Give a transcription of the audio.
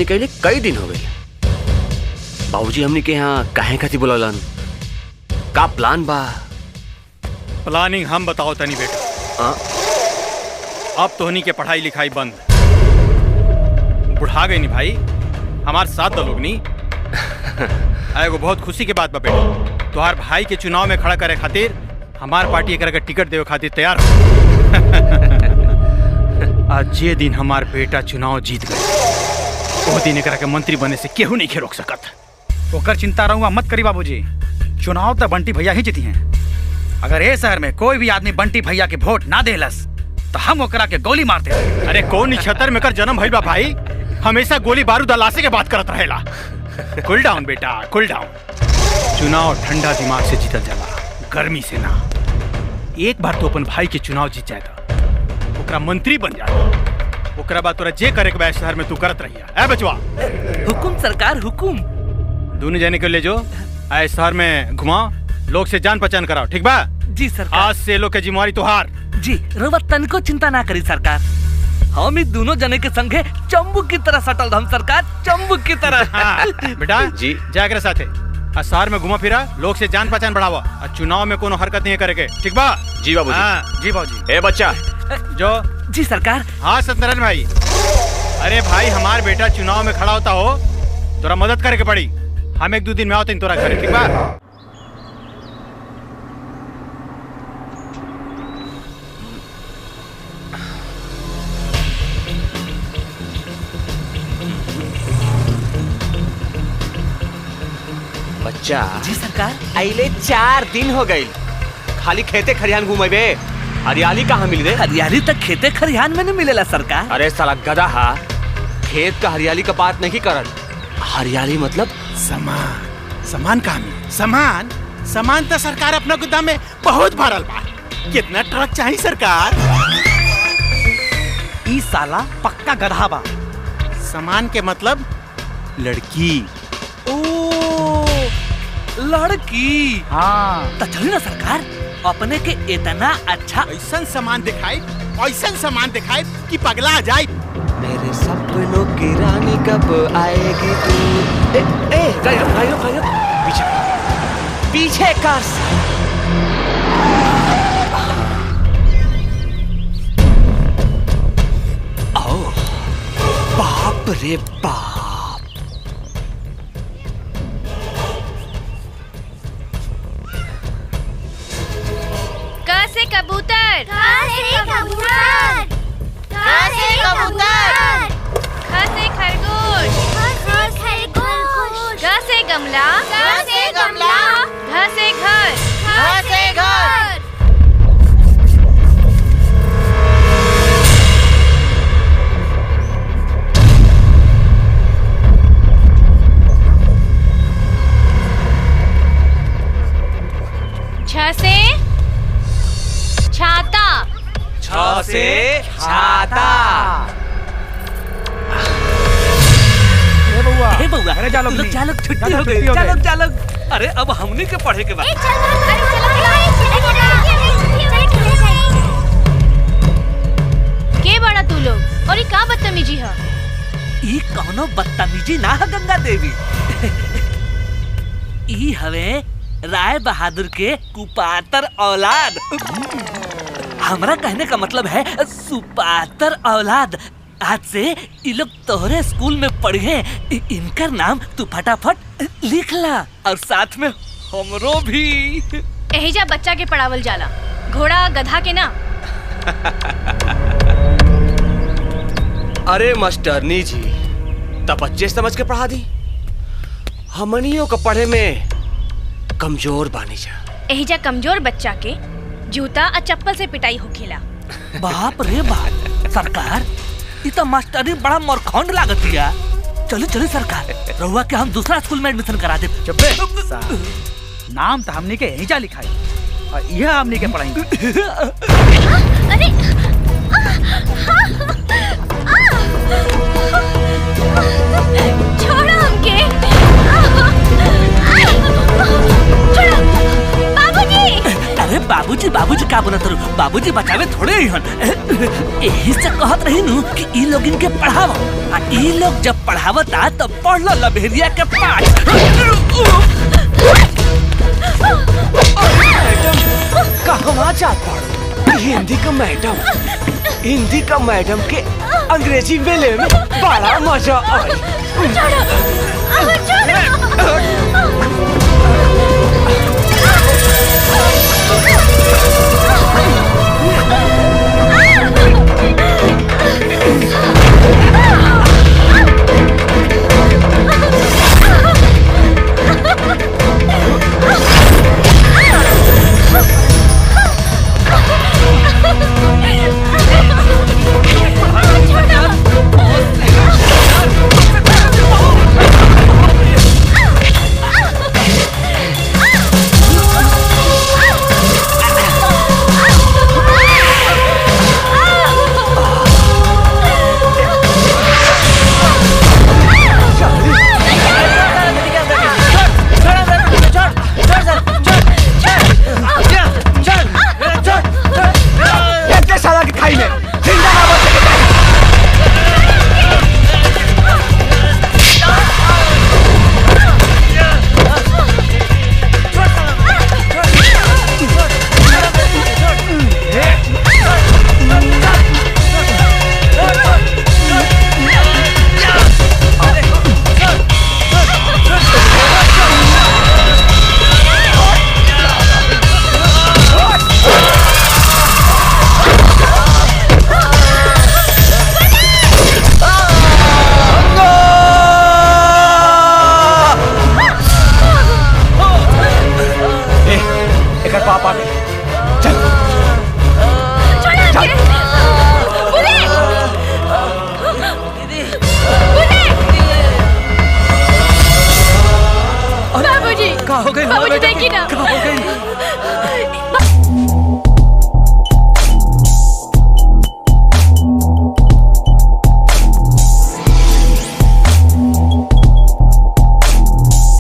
हमनी कहले कई दिन हो गए। बाबूजी हमनी के यहाँ काहे खातिर बुलावलन? का प्लान बा? प्लानिंग हम बताओ तनी बेटा। अब तोहनी के पढ़ाई लिखाई बंद, बुढ़ा गई नी भाई, हमार साथ दो लोग नी। एगो बहुत खुशी के बात बा बेटा, तुहार भाई के चुनाव में खड़ा करे खातिर हमार पार्टी एकरा के टिकट देवे खातिर तैयार हो। आज जे दिन हमार बेटा चुनाव जीत गए, वो दिन एकरा के मंत्री बने से केहू नहीं के रोक सकत। ओकर चिंता रहूंगा मत करी बाबूजी, चुनाव तो बंटी भैया ही जीती हैं। अगर ए शहर में कोई भी आदमी बंटी भैया के वोट ना देलस तो हम ओकरा के गोली मारते। अरे कौन 76 में कर जन्म भइल बा भाई, हमेशा गोली बारूद अलासे के बात करत रहेला। कूल डाउन बेटा, कूल डाउन। चुनाव ठंडा दिमाग से जीतल जाला, गर्मी से ना। एक बार तो अपन भाई के चुनाव जीत जाए तो ओकरा मंत्री बन जाए, ओकरा बाद तोरा जे करे के बा शहर में तू करत रहिया। ए बचवा, हुकुम सरकार हुकुम। दोनों जाने के ले जो आए शहर में घुमाओ, लोग से जान पहचान कराओ, ठीक बा? जी सरकार। आज से लोग के जिम्मेवारी तुहार। जी रउआ तनिको चिंता ना करी सरकार, हम इस दोनों जने के संगे चंबू की तरह सटल हम सरकार, चंबू की तरह। बेटा जी जाकर साथे शहर में घुमा फिरा, लोग से जान पहचान बढ़ावा, और चुनाव में कोनो हरकत नहीं करे के, ठीक बा? जी बाबूजी। हाँ जी बाबूजी। ए बच्चा जो। जी सरकार। हाँ सत्यनारायण भाई, अरे भाई हमार बेटा चुनाव में खड़ा होता हो, तोरा मदद करे के पड़ी। हम 1-2 दिन में आओ तोरा घरे, ठीक बा? बच्चा। जी सरकार। अइले 4 दिन हो गए, खाली खेते खरियान घूमेबे, हरियाली कहाँ मिल रे? हरियाली तक खेते खरियान में नहीं मिलेला सरकार। अरे साला गधा हा, खेत का हरियाली का बात नहीं करत। हरियाली मतलब सामान। सामान कहाँ मिली? सामान तो सरकार अपना गोदाम में बहुत भरल बा। कितना ट्रक चाहिए सरकार? ई साला पक्का गधा बा। सामान के मतलब लड़की। लड़की? हाँ तो चली ना सरकार, अपने के इतना अच्छा ऐसा सामान दिखाई कि पगला आ जाए। मेरे सपनों की रानी कब आएगी तू? गायब पीछे कर। बाप रे बाप। से कबूतर, ख से खरगोश, ग से गमला, घ से घर, छ से छाता, छ से छाता। हे बउआ, अरे जा लोग छुट्टी हो गई, जा लोग। अरे अब हमने के पढ़े के बाद। के बड़ा तू लोग, और ये का बदतमीजी है? ई कौनो बदतमीजी ना है गंगा देवी। ई हवे राय बहादुर के कुपातर औलाद। हमरा कहने का मतलब है सुपातर औलाद। आज से ये लोग तोहरे स्कूल में पढ़े, इनकर नाम तू फटाफट लिख ला, और साथ में हमरो भी। एहिजा बच्चा के पढ़ावल जाला, घोड़ा गधा के ना। अरे मास्टरनी जी, तब बच्चे समझ के पढ़ा दी, हमनियों को पढ़े में कमजोर बानी जा। एहिजा कमजोर बच्चा के जूता और चप्पल से पिटाई होखेला। बाप रे बाप सरकार, ये तो मास्टरी बड़ा मोरखंड लागत है। चलो सरकार, रहुआ के हम दूसरा स्कूल में एडमिशन करा दे। नाम तो हमने के यहीं जा लिखा है, और यह हमने के पढ़ाएंगे। अरे छोड़ो हमके। छोड़ो बाबूजी। अरे बाबूजी का बोला बाबूजी बचावे थोड़े ही हन। यही से कहत रही नु कि ई लोग इनके पढ़ावा। ई लोग जब पढ़ावता तो पढ़ लो लभेरिया के पाठ। मैडम कहवा जात पढ़ो? हिंदी का मैडम के अंग्रेजी बोले में बड़ा मजा आई।